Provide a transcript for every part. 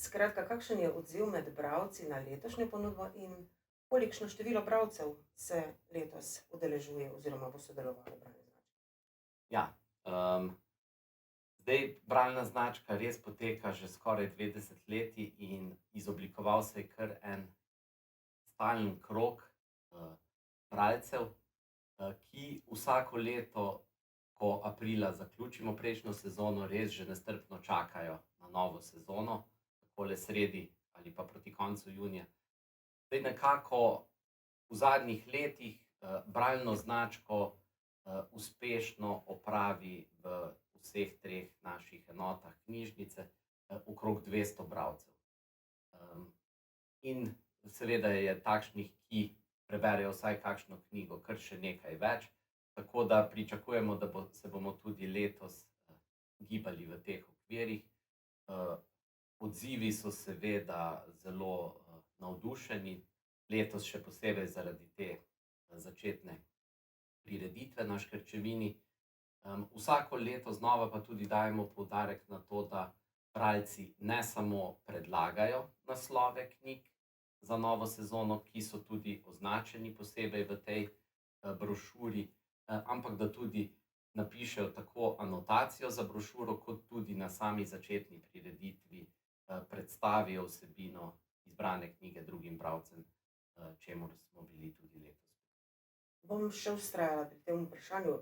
Skratka, kakšen je odziv med bralci na letošnjo ponudbo in kolikšno število bralcev se letos udeležuje oziroma bo sodelovalo v bralni znački? Ja, zdaj bralna značka res poteka že skoraj 2 desetletji in izoblikoval se je kar en stalen krog bralcev, ki vsako leto, ko aprila zaključimo prejšnjo sezono, res že nestrpno čakajo na novo sezono, takole sredi ali pa proti koncu junija. Zdaj nekako v zadnjih letih bralno značko uspešno opravi v vseh treh naših enotah knjižnice okrog 200 bralcev. In seveda je takšnih, ki preberejo vsaj kakšno knjigo, kar še nekaj več, tako da pričakujemo, da se bomo tudi letos gibali v teh okvirih. Odzivi so seveda zelo navdušeni, letos še posebej zaradi te začetne prireditve na Škrčevini. Vsako leto znova pa tudi dajemo poudarek na to, da bralci ne samo predlagajo naslove knjig za novo sezono, ki so tudi označeni posebej v tej brošuri, ampak da tudi napišejo tako anotacijo za brošuro, kot tudi na sami začetni prireditvi predstavijo vsebino izbrane knjige drugim bralcem, čemur smo bili tudi letos. Bom še vztrajala pri tem vprašanju.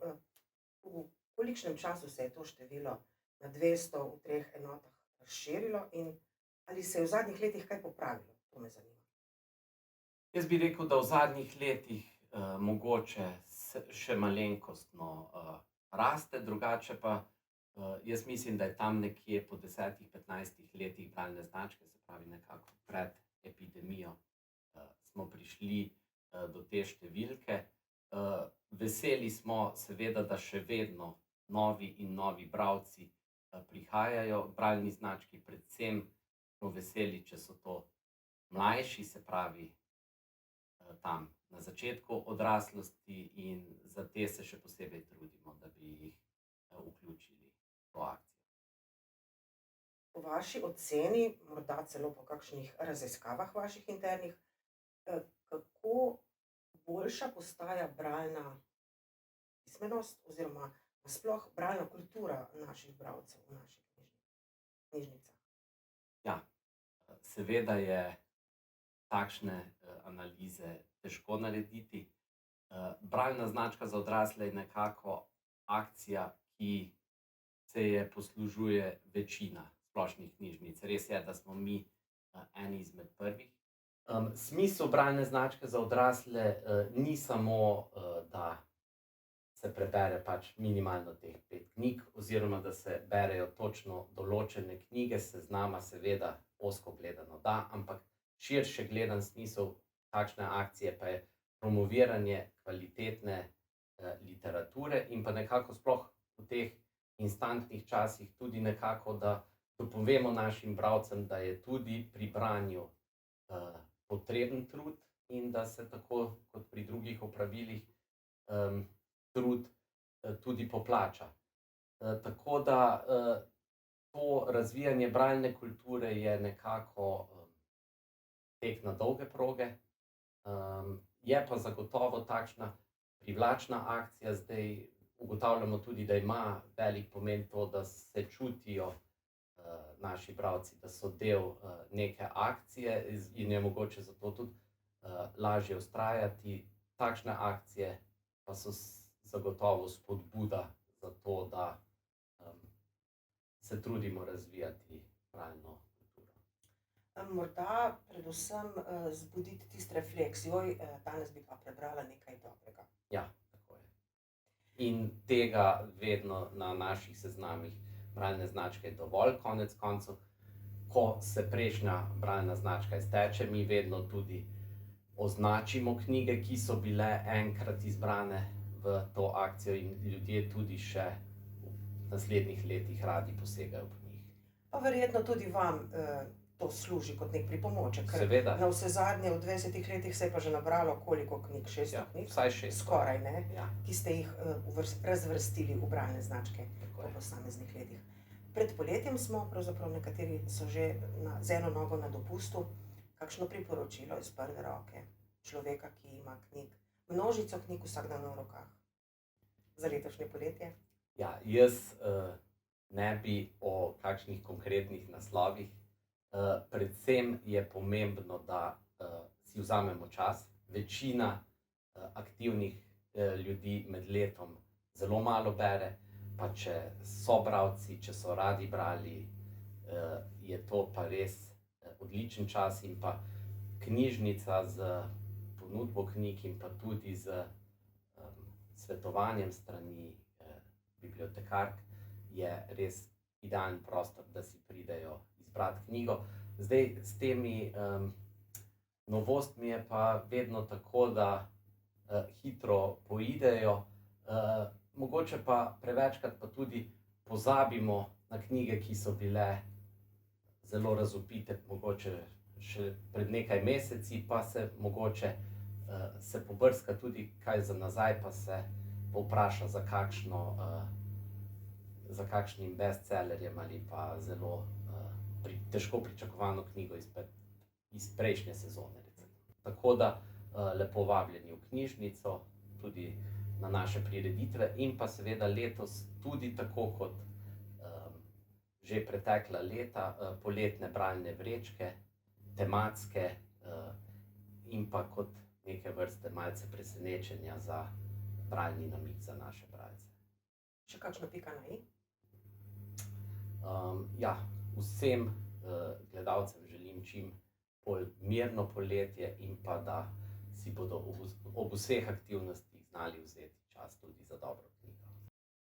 V kolikšnem času se je to število na 200 v treh enotah razširilo in ali se je v zadnjih letih kaj popravilo? To me zanima. Jaz bi rekel, da v zadnjih letih mogoče še malenkostno raste, drugače pa jaz mislim, da je tam nekje po 10-15 letih bralne značke, se pravi nekako pred epidemijo, smo prišli do te številke. Veseli smo seveda, da še vedno novi in novi bralci prihajajo k bralni znački, predvsem smo veseli, če so to mlajši, se pravi tam na začetku odraslosti, in za te se še posebej trudimo, da bi jih vključili v to akcijo. Po vaši oceni, morda celo po kakšnih raziskavah vaših internih, kako boljša postaja bralna pismenost oziroma nasploh bralna kultura naših bralcev v naših knjižnicah? Ja, seveda je takšne analize težko narediti. Bralna značka za odrasle je nekako akcija, ki se je poslužuje večina splošnih knjižnic. Res je, da smo mi eni izmed prvih. Smisel bralne značke za odrasle ni samo, da se prebere pač minimalno teh 5 knjig, oziroma da se berejo točno določene knjige, seznama seveda ozko gledano da, ampak širše gledan smisel takšne akcije pa je promoviranje kvalitetne literature in pa nekako sploh v teh instantnih časih tudi nekako, da dopovemo našim bralcem, da je tudi pri branju potreben trud in da se tako kot pri drugih opravilih trud tudi poplača. Tako da to razvijanje bralne kulture je nekako tek na dolge proge. Je pa zagotovo takšna privlačna akcija, zdaj ugotavljamo tudi, da ima velik pomen to, da se čutijo naši bralci, da so del neke akcije in je mogoče zato tudi lažje vztrajati. Takšne akcije pa so zagotovo spodbuda za to, da se trudimo razvijati bralno kulturo. Morda predvsem zbuditi tisti refleks, joj, danes bi pa prebrala nekaj dobrega. Ja, tako je. In tega vedno na naših seznamih bralne značke je dovolj, konec koncev, ko se prejšnja bralna značka izteče, mi vedno tudi označimo knjige, ki so bile enkrat izbrane v to akcijo, in ljudje tudi še v naslednjih letih radi posegajo po njih. Pa verjetno tudi vam to služi kot nek pripomoček, ker Seveda. navsezadnje v 20 letih se je pa že nabralo koliko knjig, 600 knjig? Vsaj 600. Skoraj, ne? Ja. Ki ste jih razvrstili v bralne značke Tako po je. posameznih letih. Pred poletjem smo, pravzaprav nekateri so že z eno nogo na dopustu. Kakšno priporočilo iz prve roke človeka, ki ima množico knjig vsak dan v rokah za letošnje poletje? Ja, jaz ne bi o kakšnih konkretnih naslovih. Predvsem je pomembno, da si vzamemo čas. Večina aktivnih ljudi med letom zelo malo bere, pa če so bralci, če so radi brali, je to pa res odličen čas in pa knjižnica z ponudbo knjig in pa tudi z svetovanjem strani bibliotekark je res idealen prostor, da si pridejo izbrati knjigo. Zdaj, s temi novostmi je pa vedno tako, da hitro poidejo, mogoče pa prevečkrat pa tudi pozabimo na knjige, ki so bile zelo razvpite, mogoče še pred nekaj meseci, pa se mogoče se pobrska tudi kaj za nazaj, pa se povpraša za kakšnim bestsellerjem ali pa zelo težko pričakovano knjigo iz prejšnje sezone, recimo. Tako da lepo vabljeni v knjižnico, tudi na naše prireditve in pa seveda letos tudi tako kot že pretekla leta, poletne bralne vrečke, tematske in pa kot neke vrste malce presenečenja za bralni namig za naše bralce. Še kakšna pika na i? Ja, vsem gledalcem želim čim bolj mirno poletje in pa da si bodo ob vseh aktivnostih znali vzeti čas tudi za dobro.